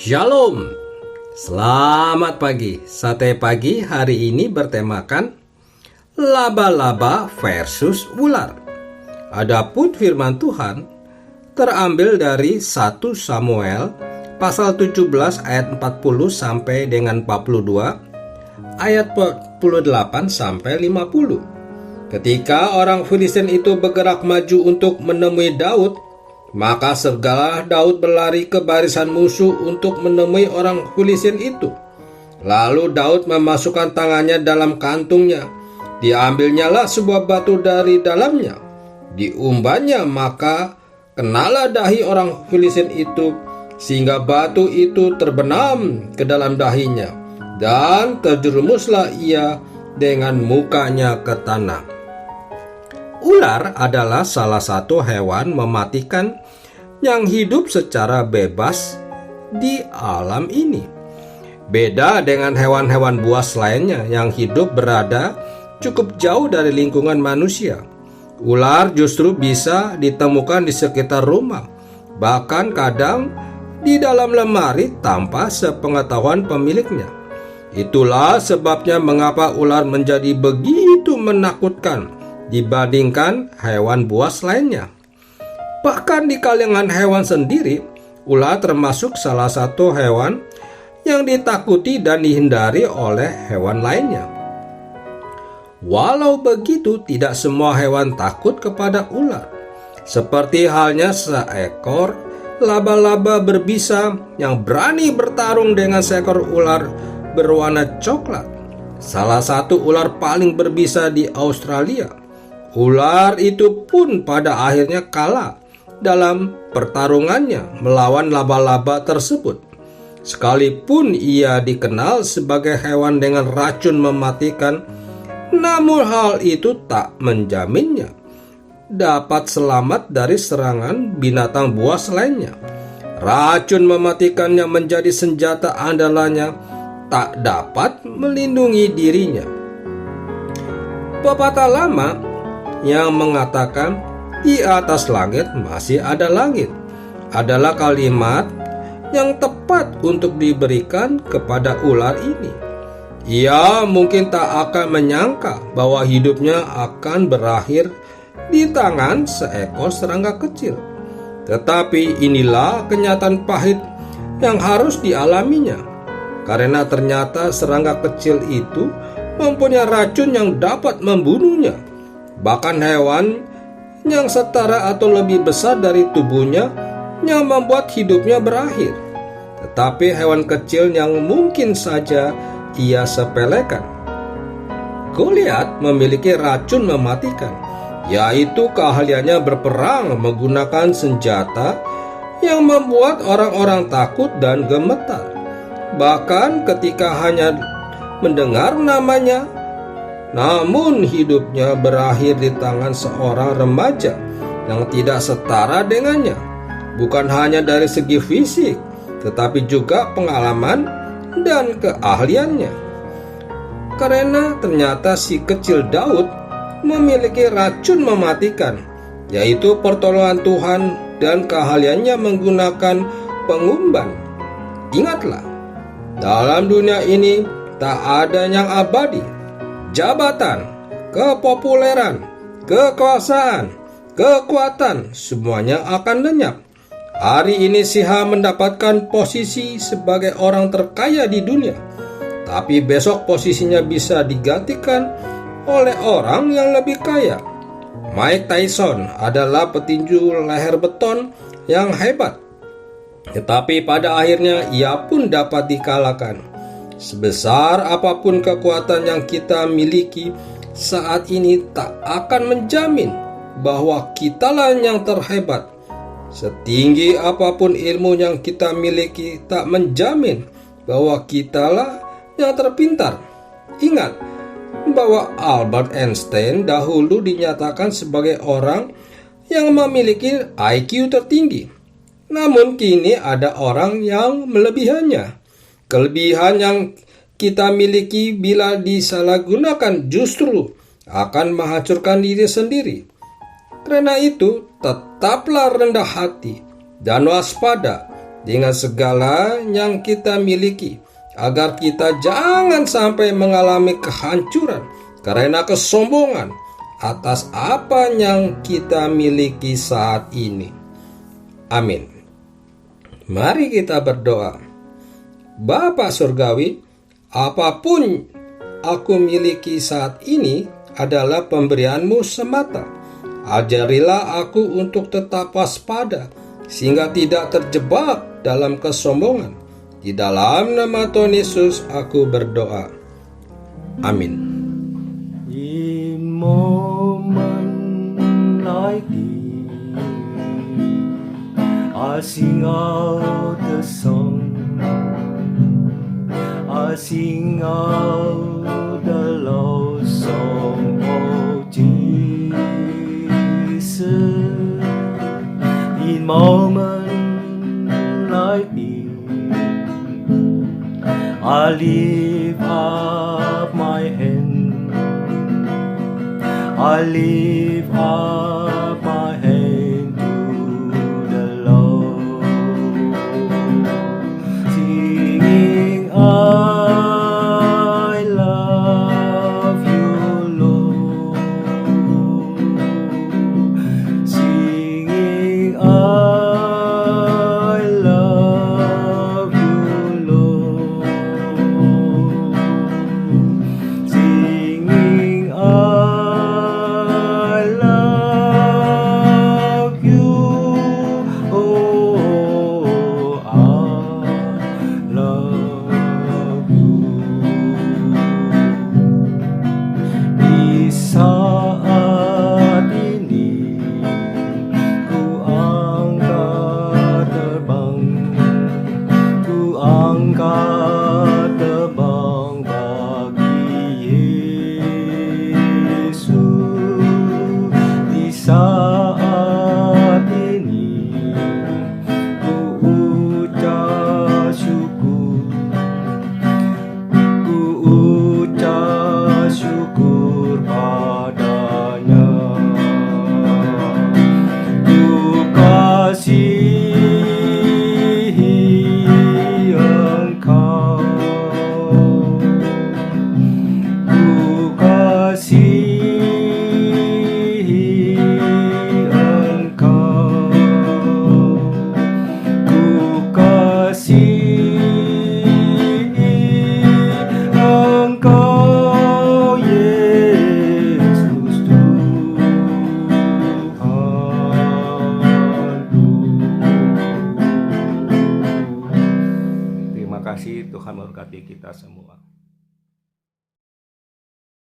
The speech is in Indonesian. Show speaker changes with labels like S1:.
S1: Shalom, selamat pagi. Sate pagi hari ini bertemakan laba-laba versus ular. Adapun firman Tuhan terambil dari 1 Samuel pasal 17 ayat 40 sampai dengan 42, ayat 48 sampai 50. Ketika orang Filistin itu bergerak maju untuk menemui Daud, maka segala Daud berlari ke barisan musuh untuk menemui orang Filistin itu. Lalu Daud memasukkan tangannya dalam kantungnya. Diambilnyalah sebuah batu dari dalamnya. Diumbannya, maka kenalah dahi orang Filistin itu, sehingga batu itu terbenam ke dalam dahinya, dan terjerumuslah ia dengan mukanya ke tanah. Ular adalah salah satu hewan mematikan yang hidup secara bebas di alam ini. Beda dengan hewan-hewan buas lainnya yang hidup berada cukup jauh dari lingkungan manusia. Ular justru bisa ditemukan di sekitar rumah, bahkan kadang di dalam lemari tanpa sepengetahuan pemiliknya. Itulah sebabnya mengapa ular menjadi begitu menakutkan dibandingkan hewan buas lainnya. Bahkan di kalangan hewan sendiri, ular termasuk salah satu hewan yang ditakuti dan dihindari oleh hewan lainnya. Walau begitu, tidak semua hewan takut kepada ular. Seperti halnya seekor laba-laba berbisa yang berani bertarung dengan seekor ular berwarna coklat. Salah satu ular paling berbisa di Australia. Ular itu pun pada akhirnya kalah dalam pertarungannya melawan laba-laba tersebut. Sekalipun ia dikenal sebagai hewan dengan racun mematikan, namun hal itu tak menjaminnya dapat selamat dari serangan binatang buas lainnya. Racun mematikannya menjadi senjata andalannya, tak dapat melindungi dirinya. Pepatah lama yang mengatakan di atas langit masih ada langit adalah kalimat yang tepat untuk diberikan kepada ular ini. Ia mungkin tak akan menyangka bahwa hidupnya akan berakhir di tangan seekor serangga kecil. Tetapi inilah kenyataan pahit yang harus dialaminya, karena ternyata serangga kecil itu mempunyai racun yang dapat membunuhnya. Bahkan hewan yang setara atau lebih besar dari tubuhnya yang membuat hidupnya berakhir. Tetapi hewan kecil yang mungkin saja ia sepelekan. Goliat memiliki racun mematikan, yaitu keahliannya berperang menggunakan senjata yang membuat orang-orang takut dan gemetar. Bahkan ketika hanya mendengar namanya, namun hidupnya berakhir di tangan seorang remaja yang tidak setara dengannya, bukan hanya dari segi fisik, tetapi juga pengalaman dan keahliannya. Karena ternyata si kecil Daud memiliki racun mematikan, yaitu pertolongan Tuhan dan keahliannya menggunakan pengumban. Ingatlah, dalam dunia ini tak ada yang abadi. Jabatan, kepopuleran, kekuasaan, kekuatan, semuanya akan lenyap. Hari ini Siha mendapatkan posisi sebagai orang terkaya di dunia, tapi besok posisinya bisa digantikan oleh orang yang lebih kaya. Mike Tyson adalah petinju leher beton yang hebat, tetapi pada akhirnya ia pun dapat dikalahkan. Sebesar apapun kekuatan yang kita miliki saat ini tak akan menjamin bahwa kitalah yang terhebat. Setinggi apapun ilmu yang kita miliki tak menjamin bahwa kitalah yang terpintar. Ingat bahwa Albert Einstein dahulu dinyatakan sebagai orang yang memiliki IQ tertinggi. Namun kini ada orang yang melebihannya. Kelebihan yang kita miliki bila disalahgunakan justru akan menghancurkan diri sendiri. Karena itu, tetaplah rendah hati dan waspada dengan segala yang kita miliki, agar kita jangan sampai mengalami kehancuran karena kesombongan atas apa yang kita miliki saat ini. Amin. Mari kita berdoa. Bapa Surgawi, apapun aku miliki saat ini adalah pemberian-Mu semata. Ajarilah aku untuk tetap waspada, sehingga tidak terjebak dalam kesombongan. Di dalam nama Tuhan Yesus aku berdoa. Amin.
S2: In moment like this, I sing out the song. I sing out the love song of Jesus. In moment like this, I lift up my hand. I lift up my hand to the Lord, singing, I love you, Lord, singing, I love you, Lord, singing, I love you, oh, I love you. Di saat ini ku angkat terbang, ku angkat terbang bagi Yesus. Di saat ini ku ucap syukur, ku ucap syukur padanya. Ku kasihi Engkau, ku kasihi Engkau, ku kasihi Engkau, Yesus Tuhanku. Terima kasih, Tuhan memberkati kita semua.